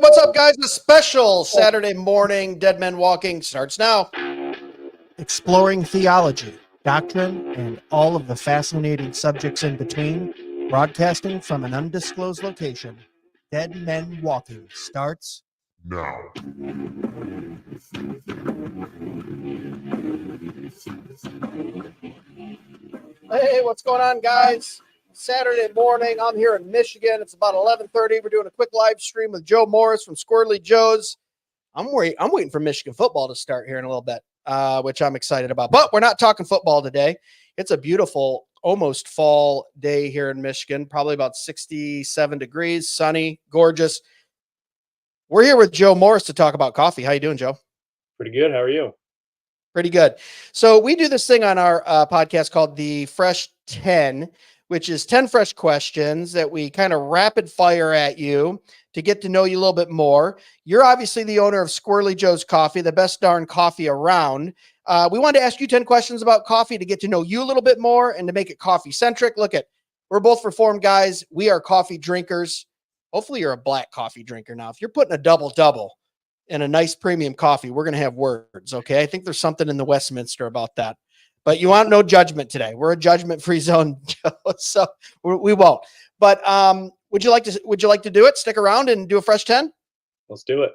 What's up, guys? A special Saturday morning Dead Men Walking starts now. Exploring theology, doctrine, and all of the fascinating subjects in between, broadcasting from an undisclosed location. Dead Men Walking starts now. Hey, what's going on, guys? Saturday morning. I'm here in Michigan. It's about 11:30. We're doing a quick live stream with Joe Morris from Squirrelly Joe's. I'm waiting for Michigan football to start here in a little bit, which I'm excited about. But we're not talking football today. It's a beautiful, almost fall day here in Michigan. Probably about 67 degrees, sunny, gorgeous. We're here with Joe Morris to talk about coffee. How you doing, Joe? Pretty good. How are you? Pretty good. So we do this thing on our podcast called the Fresh 10, which is 10 fresh questions that we kind of rapid fire at you to get to know you a little bit more. You're obviously the owner of Squirrelly Joe's Coffee, the best darn coffee around. We wanted to ask you 10 questions about coffee to get to know you a little bit more and to make it coffee centric. We're both Reformed guys. We are coffee drinkers. Hopefully you're a black coffee drinker now. If you're putting a double in a nice premium coffee, we're going to have words. Okay. I think there's something in the Westminster about that, but you want no judgment today. We're a judgment-free zone, so we won't. But would you like to do it? Stick around and do a fresh 10? Let's do it.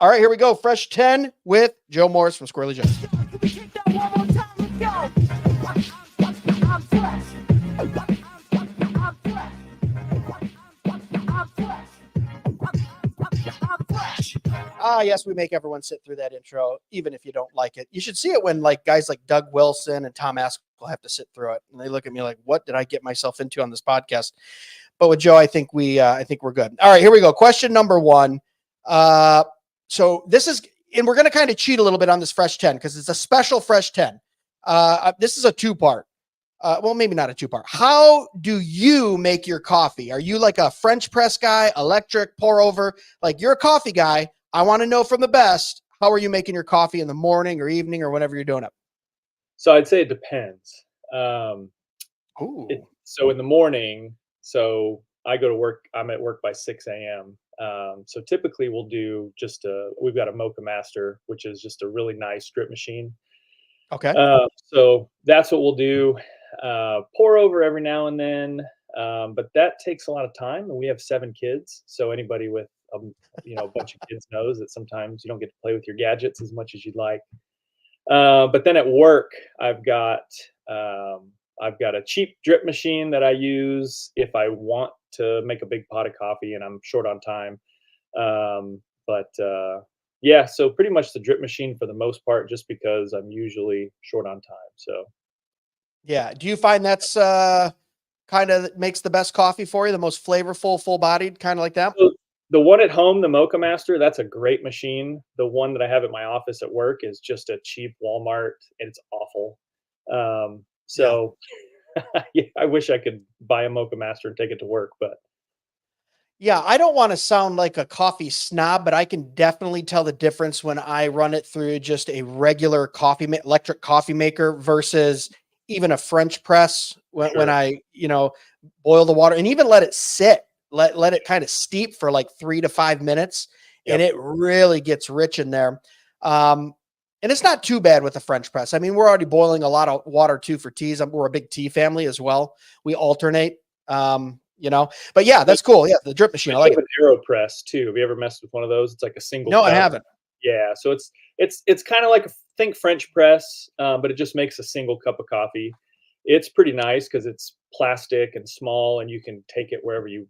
All right, here we go. Fresh 10 with Joe Morris from Squirrelly Joe. Yes, we make everyone sit through that intro, even if you don't like it. You should see it when guys like Doug Wilson and Tom Askell have to sit through it, and they look at me like, "What did I get myself into on this podcast?" But with Joe, I think we're good. All right, here we go. Question number 1. So this is, and we're going to kind of cheat a little bit on this Fresh 10 because it's a special Fresh 10. This is a 2-part. Well, maybe not a 2-part. How do you make your coffee? Are you like a French press guy, electric, pour over? Like, you're a coffee guy. I want to know from the best, how are you making your coffee in the morning or evening or whenever you're doing it? So I'd say it depends. Ooh. So in the morning, so I go to work, I'm at work by 6 a.m. So typically we'll do we've got a Mocha Master, which is just a really nice drip machine. Okay. So that's what we'll do. Pour over every now and then. But that takes a lot of time, and we have 7 kids. So anybody with a bunch of kids knows that sometimes you don't get to play with your gadgets as much as you'd like. But then at work, I've got a cheap drip machine that I use if I want to make a big pot of coffee and I'm short on time. Yeah, so pretty much the drip machine for the most part, just because I'm usually short on time. So yeah. Do you find that's kind of makes the best coffee for you, the most flavorful, full-bodied, kind of like that? So the one at home, the Mocha Master, that's a great machine. The one that I have at my office at work is just a cheap Walmart, and it's awful. Yeah, I wish I could buy a Mocha Master and take it to work, but yeah, I don't want to sound like a coffee snob, but I can definitely tell the difference when I run it through just a regular electric coffee maker versus even a French press when I, boil the water and even let it sit, let it kind of steep for like 3 to 5 minutes. Yep. And it really gets rich in there. And it's not too bad with the French press. I mean, we're already boiling a lot of water too for teas. We're a big tea family as well. We alternate, but yeah, that's cool. Yeah. The drip machine. I like it. An AeroPress too. Have you ever messed with one of those? It's like a single. No, cup. I haven't. Yeah. So it's kind of like think French press, but it just makes a single cup of coffee. It's pretty nice because it's plastic and small, and you can take it wherever you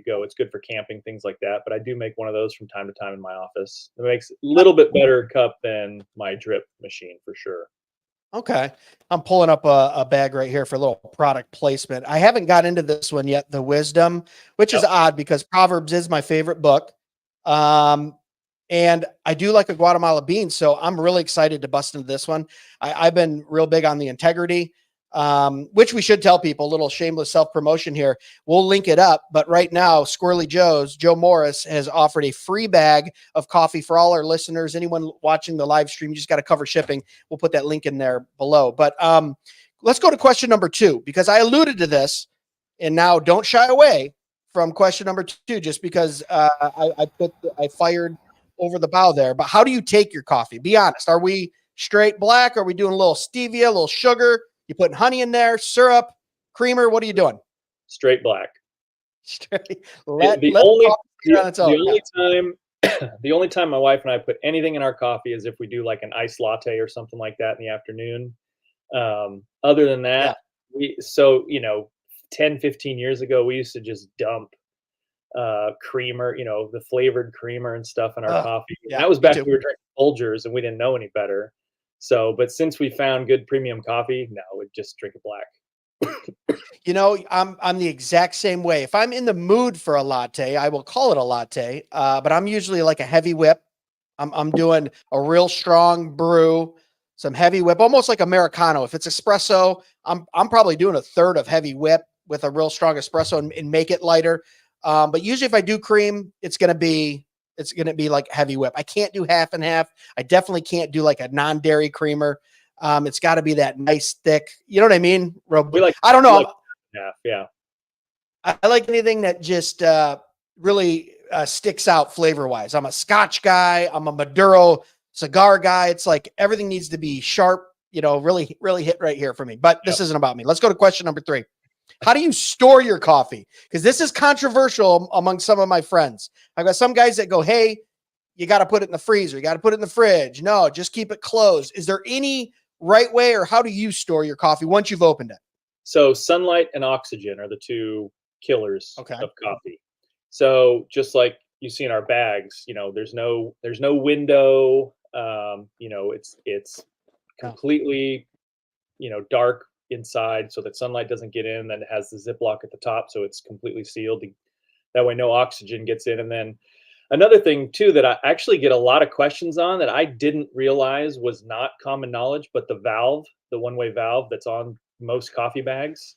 go. It's good for camping, things like that. But I do make one of those from time to time in my office. It makes a little bit better cup than my drip machine for sure. Okay. I'm pulling up a bag right here for a little product placement. I haven't got into this one yet, The Wisdom, which is odd because Proverbs is my favorite book. And I do like a Guatemala bean, so I'm really excited to bust into this one. I've been real big on the integrity, which we should tell people, a little shameless self-promotion here. We'll link it up, but right now, Squirrelly Joe's, Joe Morris, has offered a free bag of coffee for all our listeners. Anyone watching the live stream, you just got to cover shipping. We'll put that link in there below. But let's go to question number 2, because I alluded to this, and now don't shy away from question number 2, just because I fired over the bow there. But how do you take your coffee? Be honest. Are we straight black? Are we doing a little stevia, a little sugar? You putting honey in there, syrup, creamer? What are you doing? Straight black. Straight. The, the Let only coffee sit on its own. the only time the only time my wife and I put anything in our coffee is if we do like an iced latte or something like that in the afternoon. Other than Yeah. that, so 10, 15 years ago, we used to just dump creamer, the flavored creamer and stuff in our Ugh, coffee. yeah, That was me back too. when we were drinking Folgers and we didn't know any better. So, but since we found good premium coffee, no, we just drink it black. I'm the exact same way. If I'm in the mood for a latte, I will call it a latte. But I'm usually like a heavy whip. I'm doing a real strong brew, some heavy whip, almost like Americano. If it's espresso, I'm probably doing a third of heavy whip with a real strong espresso and make it lighter. But usually if I do cream, it's gonna be like heavy whip. I can't do half and half. I definitely can't do like a non-dairy creamer. It's got to be that nice thick. You know what I mean? I don't know. Yeah. I like anything that just really sticks out flavor wise. I'm a Scotch guy. I'm a Maduro cigar guy. It's like everything needs to be sharp, really, really hit right here for me. But this isn't about me. Let's go to question number 3. How do you store your coffee? Because this is controversial among some of my friends. I've got some guys that go, hey, you got to put it in the freezer. You got to put it in the fridge. No, just keep it closed. Is there any right way, or how do you store your coffee once you've opened it? So sunlight and oxygen are the two killers Okay. of coffee. So just like you see in our bags, there's no window. It's completely, dark inside so that sunlight doesn't get in. Then it has the Ziploc at the top, so it's completely sealed. That way, no oxygen gets in. And then another thing too that I actually get a lot of questions on that I didn't realize was not common knowledge, but the one-way valve that's on most coffee bags.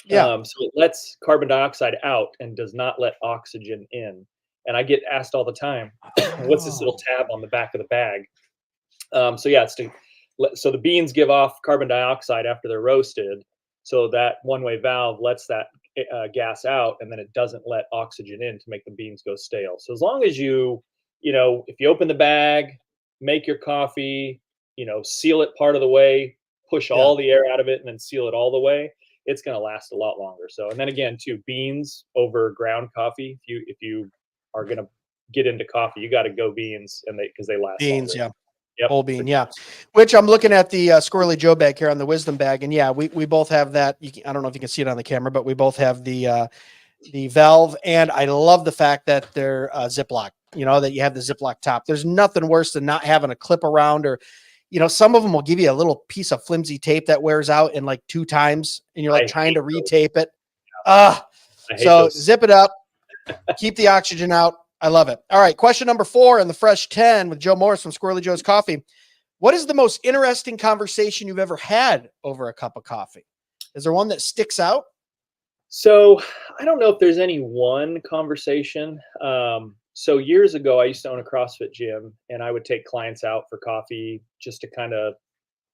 Yeah. So it lets carbon dioxide out and does not let oxygen in. And I get asked all the time, what's this little tab on the back of the bag? So the beans give off carbon dioxide after they're roasted. So that one-way valve lets that gas out, and then it doesn't let oxygen in to make the beans go stale. So as long as if you open the bag, make your coffee, seal it part of the way, push all the air out of it, and then seal it all the way, it's going to last a lot longer. So, and then again, too, beans over ground coffee. If you are going to get into coffee, you got to go beans, because they last Beans, longer. yeah. Yep. Whole bean, yeah. Which I'm looking at the Squirrelly Joe bag here on the wisdom bag, and yeah, we both have that. I don't know if you can see it on the camera, but we both have the valve, and I love the fact that they're Ziploc. That you have the Ziploc top. There's nothing worse than not having a clip around, or some of them will give you a little piece of flimsy tape that wears out in like 2 times, and you're like trying to retape it. So zip it up, keep the oxygen out. I love it. All right. Question number 4 in the Fresh 10 with Joe Morris from Squirrelly Joe's Coffee. What is the most interesting conversation you've ever had over a cup of coffee? Is there one that sticks out? So I don't know if there's any one conversation. So years ago, I used to own a CrossFit gym, and I would take clients out for coffee just to kind of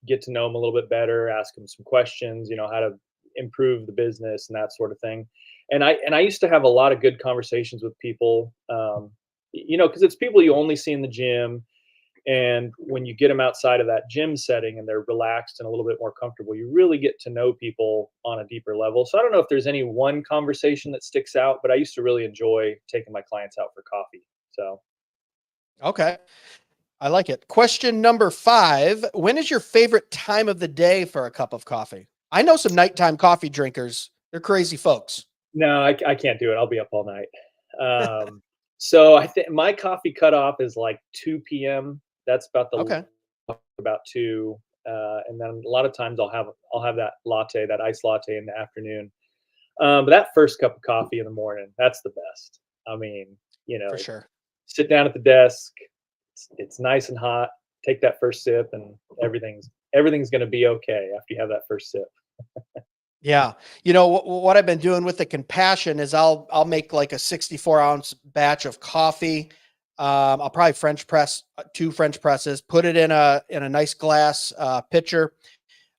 get to know them a little bit better, ask them some questions, how to improve the business and that sort of thing. And I used to have a lot of good conversations with people, because it's people you only see in the gym. And when you get them outside of that gym setting and they're relaxed and a little bit more comfortable, you really get to know people on a deeper level. So I don't know if there's any one conversation that sticks out, but I used to really enjoy taking my clients out for coffee. So. Okay. I like it. Question number 5. When is your favorite time of the day for a cup of coffee? I know some nighttime coffee drinkers. They're crazy folks. No, I can't do it. I'll be up all night. So I think my coffee cutoff is like 2 p.m. That's about 2. And then a lot of times I'll have that latte, that iced latte in the afternoon. But that first cup of coffee in the morning, that's the best. I mean, For sure. sit down at the desk. It's nice and hot. Take that first sip, and everything's going to be okay after you have that first sip. Yeah. What I've been doing with the Compassion is I'll make like a 64-ounce batch of coffee. I'll probably French press 2 French presses, put it in a nice glass pitcher.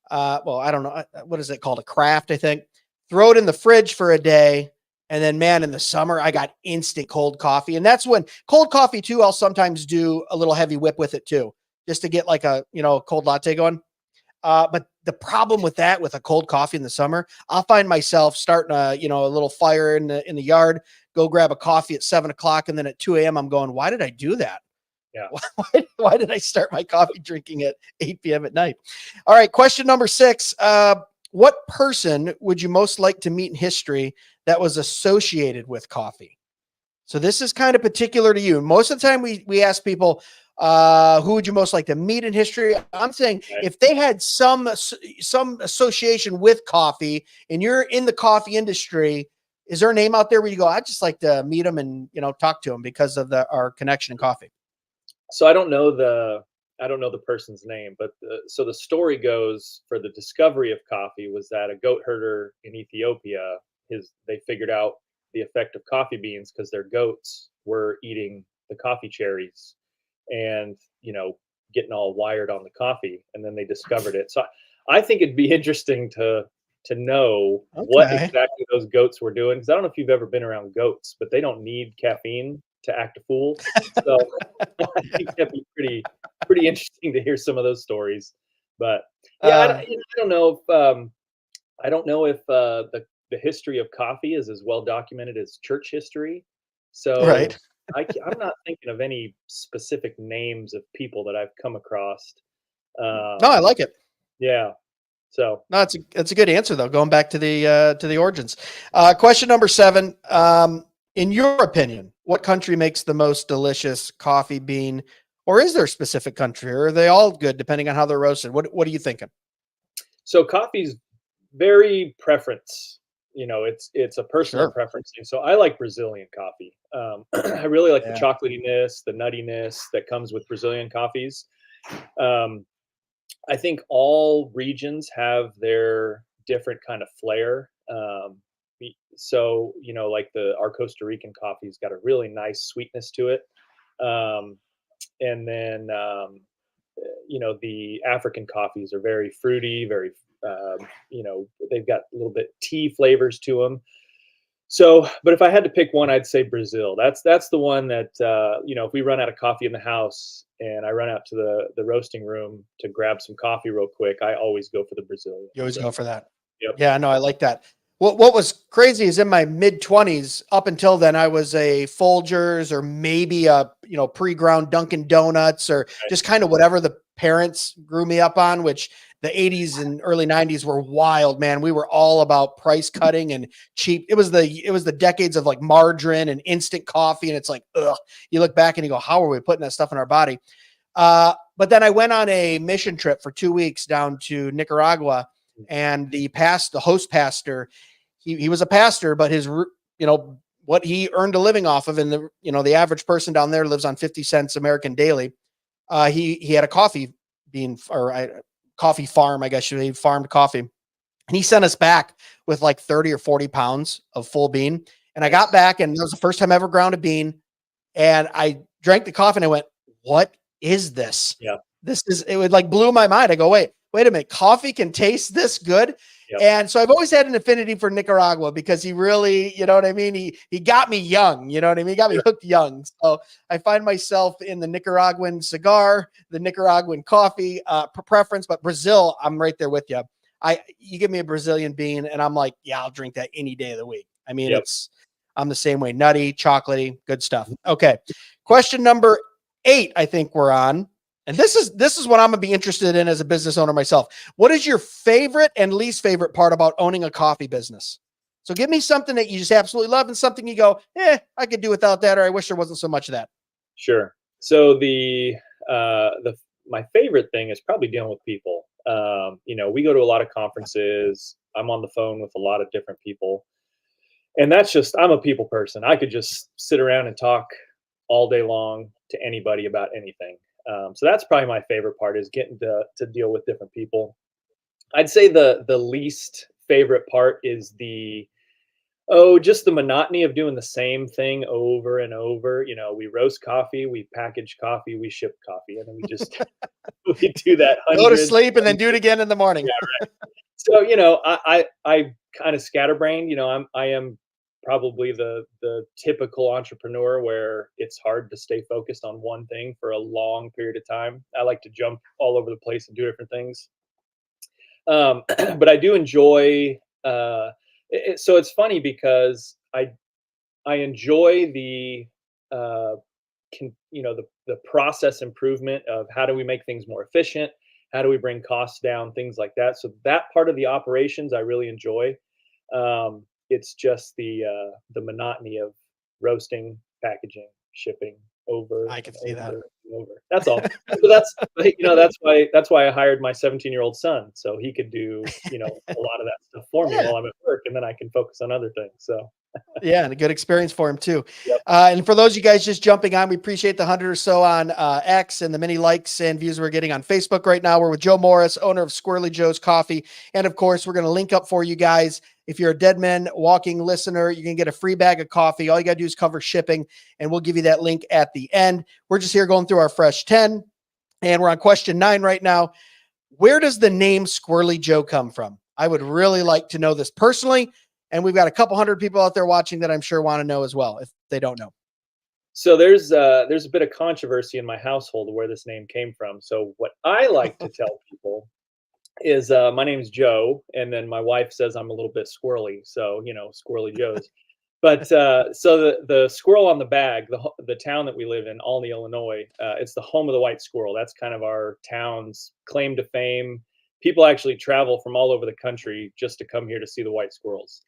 I don't know. What is it called? A craft, I think. Throw it in the fridge for a day. And then, man, in the summer, I got instant cold coffee. And that's when cold coffee too, I'll sometimes do a little heavy whip with it too, just to get like a, cold latte going. But the problem with that, with a cold coffee in the summer, I'll find myself starting a little fire in the yard, go grab a coffee at 7 o'clock. And then at 2 a.m. I'm going, why did I do that? Yeah. Why did I start my coffee drinking at 8 p.m. at night? All right. Question number 6. What person would you most like to meet in history that was associated with coffee? So this is kind of particular to you. Most of the time we ask people, who would you most like to meet in history? I'm saying if they had some association with coffee and you're in the coffee industry, is there a name out there where you go, I'd just like to meet them and, talk to them because of our connection in coffee? So I don't know the person's name, but so the story goes, for the discovery of coffee was that a goat herder in Ethiopia, they figured out the effect of coffee beans because their goats were eating the coffee cherries and getting all wired on the coffee, and then they discovered it. So I think it'd be interesting to know what Okay. exactly those goats were doing, because I don't know if you've ever been around goats, but they don't need caffeine to act a fool. So I think that'd be pretty interesting to hear some of those stories. But yeah, I don't know if the history of coffee is as well documented as church history. So Right. I'm not thinking of any specific names of people that I've come across. No, I Um, like it. yeah. So No, it's a good answer though. Going back to the origins. Question number 7. In your opinion, what country makes the most delicious coffee bean, or is there a specific country, or are they all good depending on how they're roasted? What are you thinking? coffee's very preference. It's a personal Sure. preference thing. So I like Brazilian coffee. I really like the Yeah. chocolatiness, the nuttiness that comes with Brazilian coffees. Um, I think all regions have their different kind of flair. So like our Costa Rican coffee's got a really nice sweetness to it, um, and then the African coffees are very fruity, very they've got a little bit tea flavors to them. So, but if I had to pick one, I'd say Brazil. That's the one that if we run out of coffee in the house and I run out to the roasting room to grab some coffee real quick, I always go for the Brazilian. You always So, go for that. yep. Yeah, no, I like that. What was crazy is in my mid-20s, up until then, I was a Folgers or maybe a pre-ground Dunkin' Donuts or Right. just kind of whatever the parents grew me up on. Which the 80s and early 90s were wild, man. We were all about price cutting and cheap. It was the decades of like margarine and instant coffee, and it's like, ugh. You look back and you go, how are we putting that stuff in our body? But then I went on a mission trip for 2 weeks down to Nicaragua, and the host pastor, he was a pastor, but what he earned a living off of, and the average person down there lives on 50 cents American daily. He had a coffee bean coffee farm, I guess he farmed coffee, and he sent us back with like 30 or 40 pounds of full bean. And I got back, and it was the first time I ever ground a bean, and I drank the coffee and I went, what is this? Yeah. It would like blew my mind. I go, wait a minute. Coffee can taste this good. Yep. And so I've always had an affinity for Nicaragua because he really, you know what I mean? He got me young, you know what I mean? He got me hooked young. So I find myself in the Nicaraguan cigar, the Nicaraguan coffee preference, but Brazil, I'm right there with you. You give me a Brazilian bean and I'm like, yeah, I'll drink that any day of the week. I mean, Yep. I'm the same way. Nutty, chocolatey, good stuff. Okay. Question number 8, I think we're on. And this is what I'm going to be interested in as a business owner myself. What is your favorite and least favorite part about owning a coffee business? So give me something that you just absolutely love and something you go, I could do without that, or I wish there wasn't so much of that. Sure. So my favorite thing is probably dealing with people. We go to a lot of conferences. I'm on the phone with a lot of different people. And I'm a people person. I could just sit around and talk all day long to anybody about anything. So that's probably my favorite part, is getting to deal with different people. I'd say the least favorite part is just the monotony of doing the same thing over and over. We roast coffee, we package coffee, we ship coffee, and then we just we do that Go to hundreds. sleep and then do it again in the morning. Yeah, right. So I kind of scatterbrained. I am probably the typical entrepreneur where it's hard to stay focused on one thing for a long period of time. I like to jump all over the place and do different things. But I do enjoy. So it's funny because I enjoy the uh, the process improvement of how do we make things more efficient, how do we bring costs down, things like that. So that part of the operations I really enjoy. It's just the monotony of roasting, packaging, shipping over I can and see that. over and over. That's all. So that's why I hired my 17-year-old son, so he could do a lot of that stuff for me Yeah. while I'm at work, and then I can focus on other things. So Yeah, and a good experience for him too. yep. And for those of you guys just jumping on, we appreciate the 100 or so on X and the many likes and views we're getting on Facebook right now. We're with Joe Morris, owner of Squirrelly Joe's Coffee. And of course, we're going to link up for you guys. If you're a Dead Men Walking listener, you can get a free bag of coffee. All you got to do is cover shipping, and we'll give you that link at the end. We're just here going through our Fresh 10, and we're on question 9 right now. Where does the name Squirrely Joe come from? I would really like to know this personally. And we've got a couple hundred people out there watching that I'm sure want to know as well, if they don't know. So there's a bit of controversy in my household where this name came from. So what I like to tell people is my name's Joe, and then my wife says I'm a little bit squirrely, so Squirrely Joe's. But so the squirrel on the bag, the town that we live in, Olney, Illinois, it's the home of the white squirrel. That's kind of our town's claim to fame. People actually travel from all over the country just to come here to see the white squirrels.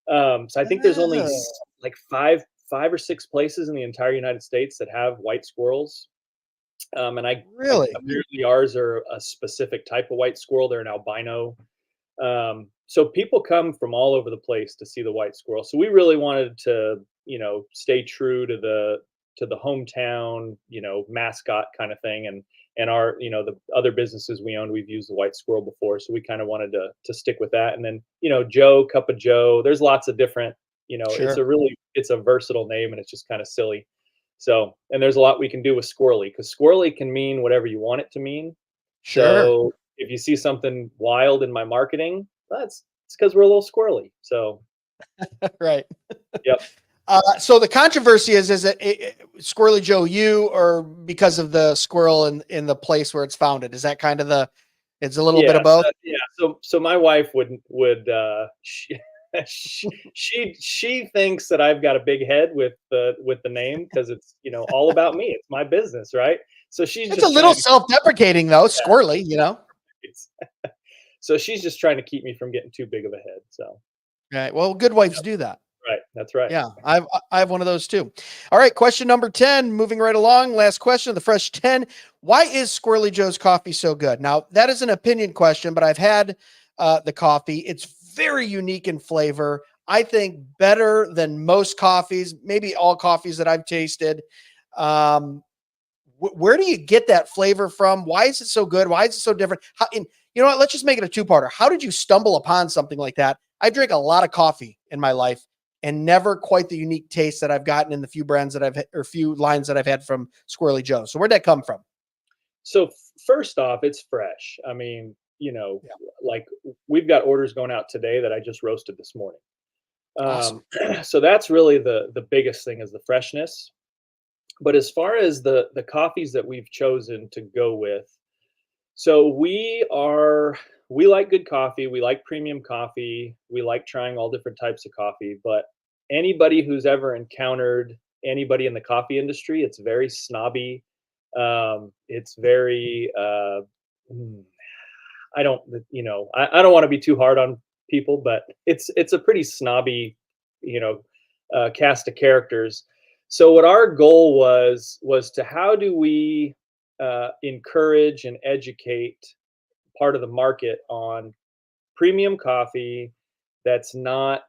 So I think there's only like five or six places in the entire United States that have white squirrels. And Really? apparently ours are a specific type of white squirrel. They're an albino. So people come from all over the place to see the white squirrel. So we really wanted to, stay true to the hometown, mascot kind of thing. And our, the other businesses we owned, we've used the white squirrel before. So we kind of wanted to stick with that. And then, Joe, Cup of Joe, there's lots of different, Sure. it's a versatile name, and it's just kind of silly. So, and there's a lot we can do with squirrely, because squirrely can mean whatever you want it to mean. Sure. So if you see something wild in my marketing, it's because we're a little squirrely. So, Right. yep. So the controversy is it Squirrely Joe you, or because of the squirrel in the place where it's founded? Is that kind of it's a little bit of both? Yeah. So my wife would she thinks that I've got a big head with the name, because it's all about me. It's my business, right? So she's It's a just little trying to, self-deprecating though, squirrely, so she's just trying to keep me from getting too big of a head. So Right. Well, good wives do that. right, that's right. Yeah, I have one of those too. All right, question number 10, moving right along. Last question of the Fresh 10. Why is Squirrely Joe's coffee so good? Now, that is an opinion question, but I've had the coffee. It's very unique in flavor. I think better than most coffees, maybe all coffees that I've tasted. Where do you get that flavor from? Why is it so good? Why is it so different? You know what? Let's just make it a two-parter. How did you stumble upon something like that? I drink a lot of coffee in my life, and never quite the unique taste that I've gotten in the few brands that few lines that I've had from Squirrely Joe. So where'd that come from? So first off, it's fresh. I mean, Yeah. like we've got orders going out today that I just roasted this morning. Awesome. So that's really the biggest thing, is the freshness. But as far as the coffees that we've chosen to go with, so we like good coffee. We like premium coffee. We like trying all different types of coffee. But anybody who's ever encountered anybody in the coffee industry, it's very snobby. It's very I don't I don't want to be too hard on people, but it's a pretty snobby you know cast of characters. So what our goal was to, how do we encourage and educate part of the market on premium coffee that's not,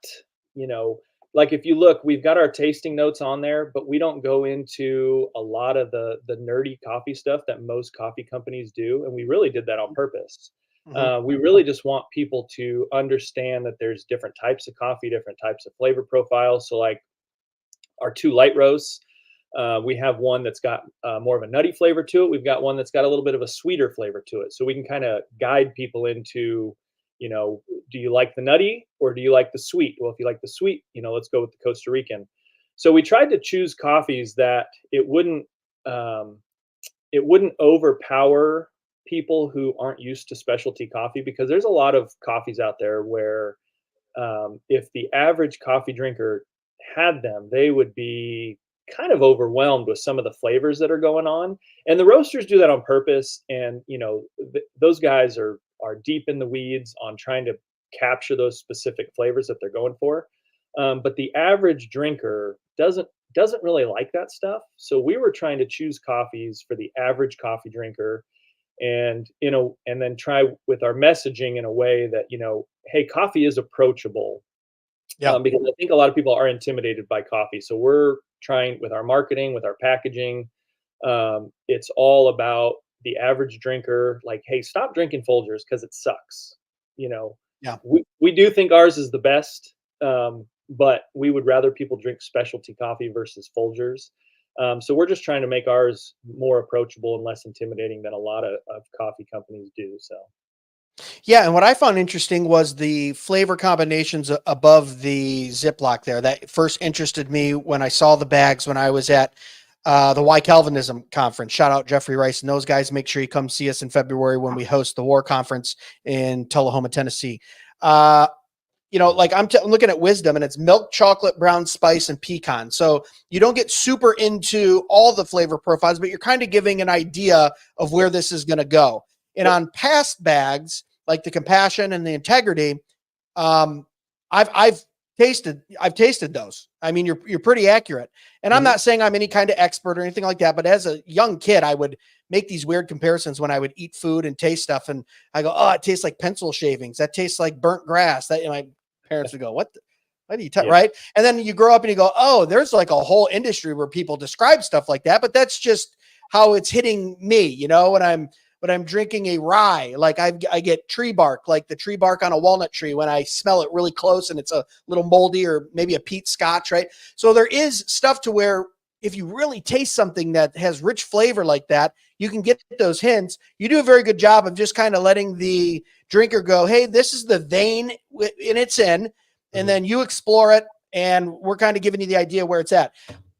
you know, like if you look, we've got our tasting notes on there, but we don't go into a lot of the nerdy coffee stuff that most coffee companies do, and we really did that on purpose. Mhm. We really just want people to understand that there's different types of coffee, different types of flavor profiles. So like our two light roasts, we have one that's got more of a nutty flavor to it. We've got one that's got a little bit of a sweeter flavor to it. So we can kind of guide people into, do you like the nutty or do you like the sweet? Well, if you like the sweet, let's go with the Costa Rican. So we tried to choose coffees that um, it wouldn't overpower people who aren't used to specialty coffee, because there's a lot of coffees out there where if the average coffee drinker had them, they would be kind of overwhelmed with some of the flavors that are going on. And the roasters do that on purpose. And those guys are deep in the weeds on trying to capture those specific flavors that they're going for. But the average drinker doesn't really like that stuff. So we were trying to choose coffees for the average coffee drinker, and and then try with our messaging in a way that hey, coffee is approachable. Yeah. Because I think a lot of people are intimidated by coffee. So we're trying with our marketing, with our packaging. It's all about the average drinker. Like, hey, stop drinking Folgers because it sucks. Yeah. We do think ours is the best, but we would rather people drink specialty coffee versus Folgers. So we're just trying to make ours more approachable and less intimidating than a lot of coffee companies do. So. Yeah, and what I found interesting was the flavor combinations above the Ziploc there. That first interested me when I saw the bags when I was at the Why Calvinism conference. Shout out Jeffrey Rice and those guys. Make sure you come see us in February when we host the War Conference in Tullahoma, Tennessee. Like I'm looking at Wisdom, and it's milk, chocolate, brown spice, and pecan. So you don't get super into all the flavor profiles, but you're kind of giving an idea of where this is going to go. And on past bags, like the Compassion and the Integrity, I've tasted those. I mean, you're pretty accurate. And I'm not saying I'm any kind of expert or anything like that, but as a young kid, I would make these weird comparisons when I would eat food and taste stuff. And I go, oh, it tastes like pencil shavings. That tastes like burnt grass. That, and my parents would go, what do you right? And then you grow up and you go, oh, there's like a whole industry where people describe stuff like that, but that's just how it's hitting me, when I'm drinking a rye. Like I get tree bark, like the tree bark on a walnut tree, when I smell it really close and it's a little moldy, or maybe a peat scotch, right? So there is stuff to where if you really taste something that has rich flavor like that, you can get those hints. You do a very good job of just kind of letting the drinker go, hey, this is the vein in it's in, and then you explore it, and we're kind of giving you the idea where it's at.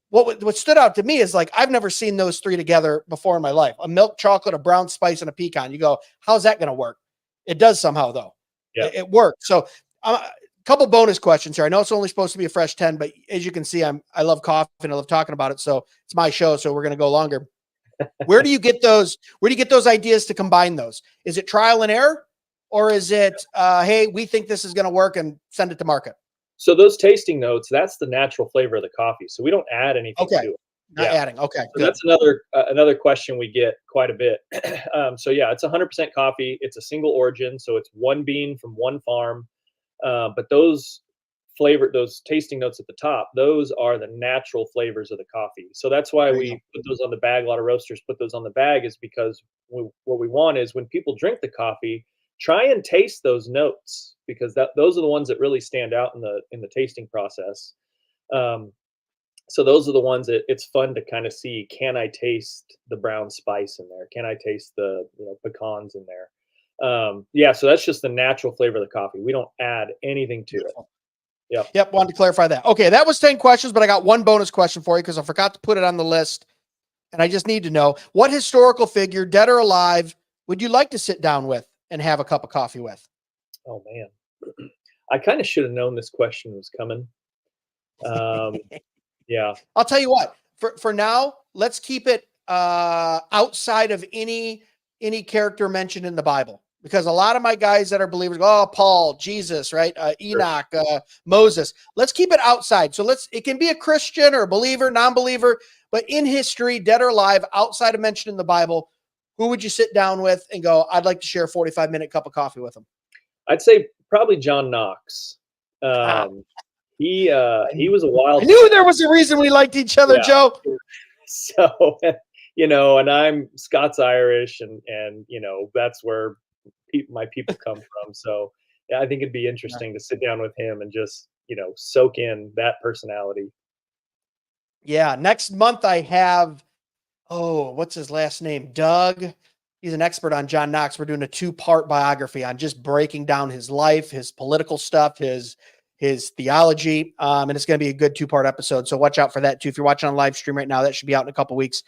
What stood out to me is, like, I've never seen those three together before in my life. A milk chocolate, a brown spice, and a pecan. You go, how's that going to work? It does somehow, though. Yeah. It worked. So a couple bonus questions here. I know it's only supposed to be a fresh 10, but as you can see, I love coffee and I love talking about it. So it's my show. So we're going to go longer. Where do you get those ideas to combine those? Is it trial and error, or is it, hey, we think this is going to work, and send it to market? So those tasting notes, that's the natural flavor of the coffee. So we don't add anything to it. Not adding. Okay. So that's another question we get quite a bit. So yeah, it's 100% coffee. It's a single origin. So it's one bean from one farm. But those tasting notes at the top, those are the natural flavors of the coffee. So that's why we put those on the bag. A lot of roasters put those on the bag, is because what we want is when people drink the coffee, try and taste those notes, because those are the ones that really stand out in the tasting process. So those are the ones that it's fun to kind of see. Can I taste the brown spice in there? Can I taste the pecans in there? Yeah, so that's just the natural flavor of the coffee. We don't add anything to it. Yep. Wanted to clarify that. Okay, that was 10 questions, but I got one bonus question for you because I forgot to put it on the list, and I just need to know, what historical figure, dead or alive, would you like to sit down with and have a cup of coffee with? Oh man, I kind of should have known this question was coming. Yeah, I'll tell you what. For now, let's keep it outside of any character mentioned in the Bible, because a lot of my guys that are believers go, oh, Paul, Jesus, right? Enoch, Moses. Let's keep it outside. So it can be a Christian or a believer, non-believer, but in history, dead or alive, outside of mention in the Bible, who would you sit down with and go, I'd like to share a 45-minute cup of coffee with them? I'd say probably John Knox. He was a wild. I knew there was a reason we liked each other, Joe. So, and I'm Scots Irish, and that's where my people come from. So yeah, I think it'd be interesting to sit down with him and just soak in that personality. Yeah, next month I have, what's his last name? Doug. He's an expert on John Knox. We're doing a 2-part biography on just breaking down his life, his political stuff, his theology. And it's going to be a good 2-part episode. So watch out for that too. If you're watching on live stream right now, that should be out in a couple weeks.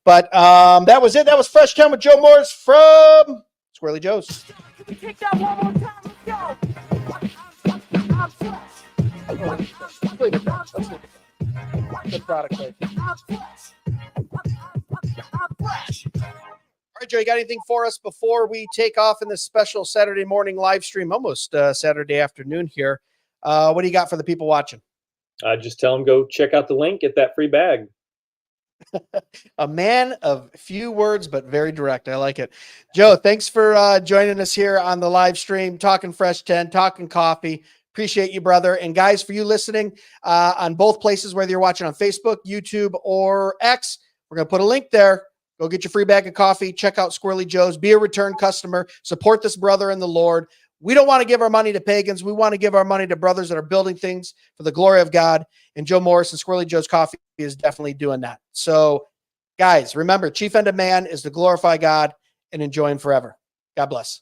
But that was it. That was Fresh 10 with Joe Morris from Squirrely Joe's. Kick that one more time. Let's go. Good product. All right, Joe, you got anything for us before we take off in this special Saturday morning live stream, almost Saturday afternoon here? What do you got for the people watching? Just tell them go check out the link, get that free bag. A man of few words, but very direct. I like it. Joe, thanks for joining us here on the live stream, talking Fresh 10, talking coffee. Appreciate you, brother. And guys, for you listening on both places, whether you're watching on Facebook, YouTube, or X, we're going to put a link there. Go get your free bag of coffee. Check out Squirrely Joe's. Be a return customer. Support this brother in the Lord. We don't want to give our money to pagans. We want to give our money to brothers that are building things for the glory of God. And Joe Morris and Squirrely Joe's Coffee is definitely doing that. So, guys, remember, chief end of man is to glorify God and enjoy him forever. God bless.